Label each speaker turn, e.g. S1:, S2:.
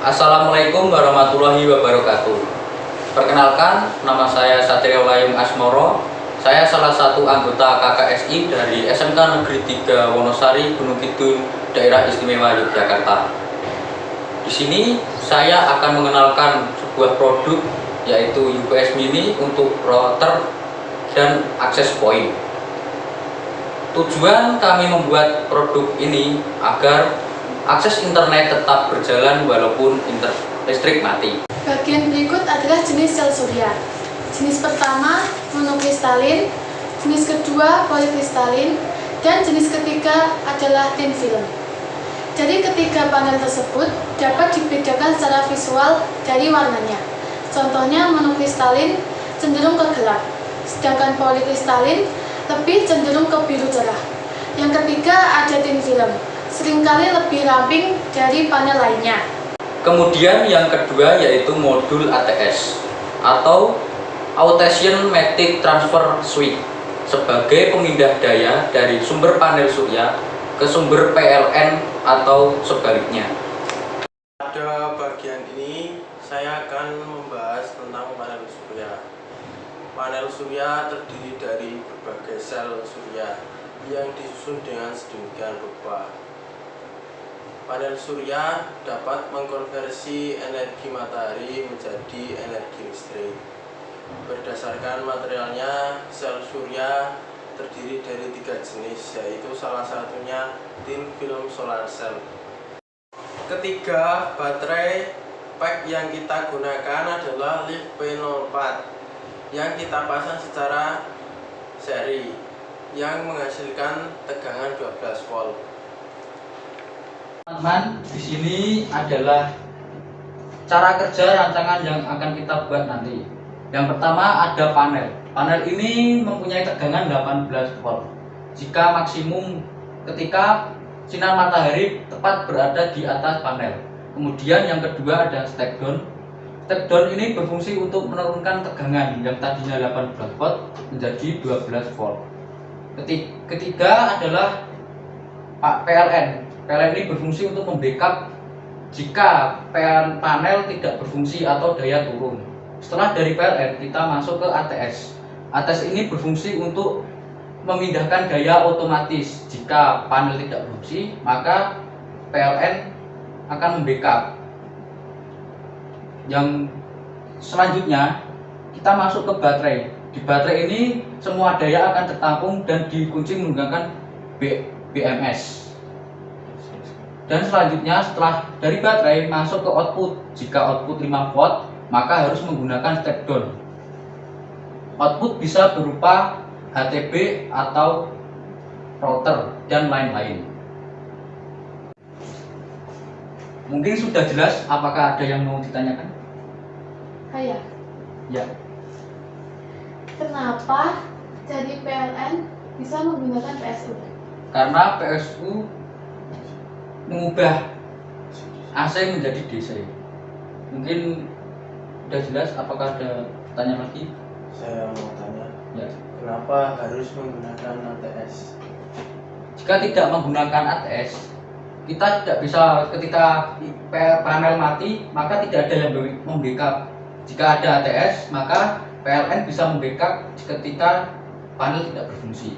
S1: Assalamualaikum warahmatullahi wabarakatuh. Perkenalkan, nama saya Satrio Layung Asmoro. Saya salah satu anggota KKSI dari SMK Negeri 3 Wonosari, Gunung Kidul, Daerah Istimewa Yogyakarta. Di sini saya akan mengenalkan sebuah produk yaitu UPS Mini untuk router dan access point. Tujuan kami membuat produk ini agar akses internet tetap berjalan walaupun listrik mati.
S2: Bagian berikut adalah jenis sel surya. Jenis pertama monokristalin, jenis kedua polikristalin, dan jenis ketiga adalah thin film. Jadi ketiga panel tersebut dapat dibedakan secara visual dari warnanya. Contohnya monokristalin cenderung ke gelap, sedangkan polikristalin lebih cenderung ke biru cerah. Yang ketiga ada thin film, seringkali lebih ramping dari panel lainnya.
S1: Kemudian yang kedua yaitu modul ATS atau Automation Matic Transfer Switch sebagai pemindah daya dari sumber panel surya ke sumber PLN atau sebaliknya.
S3: Pada bagian ini saya akan membahas tentang panel surya. Panel surya terdiri dari berbagai sel surya yang disusun dengan sedemikian rupa. Panel surya dapat mengkonversi energi matahari menjadi energi listrik. Berdasarkan materialnya, sel surya terdiri dari 3 jenis, yaitu salah satunya thin film solar cell. Ketiga, baterai pack yang kita gunakan adalah LiFeP04 yang kita pasang secara seri yang menghasilkan tegangan 12 volt.
S1: Teman-teman, di sini adalah cara kerja rancangan yang akan kita buat nanti. Yang pertama ada panel. Panel ini mempunyai tegangan 18 volt. Jika maksimum ketika sinar matahari tepat berada di atas panel. Kemudian yang kedua ada step down. Step down ini berfungsi untuk menurunkan tegangan yang tadinya 18 volt menjadi 12 volt. Ketiga adalah PLN. PLN ini berfungsi untuk membackup jika panel tidak berfungsi atau daya turun. Setelah dari PLN kita masuk ke ATS. ATS ini berfungsi untuk memindahkan daya otomatis. Jika panel tidak berfungsi, maka PLN akan membackup. Yang selanjutnya kita masuk ke baterai. Di baterai ini semua daya akan tertampung dan dikunci menggunakan BMS. Dan selanjutnya setelah dari baterai masuk ke output. Jika output 5 volt, maka harus menggunakan step down. Output bisa berupa HTB atau router dan lain-lain. Mungkin sudah jelas, apakah ada yang mau ditanyakan? Ya.
S2: Kenapa jadi PLN bisa menggunakan PSU?
S1: Karena PSU mengubah AC menjadi DC. Mungkin sudah jelas, apakah ada pertanyaan lagi?
S3: Saya mau tanya,
S1: Ya.
S3: kenapa harus menggunakan ATS?
S1: Jika tidak menggunakan ATS, kita tidak bisa ketika panel mati, maka tidak ada yang membackup. Jika ada ATS, maka PLN bisa membackup ketika panel tidak berfungsi.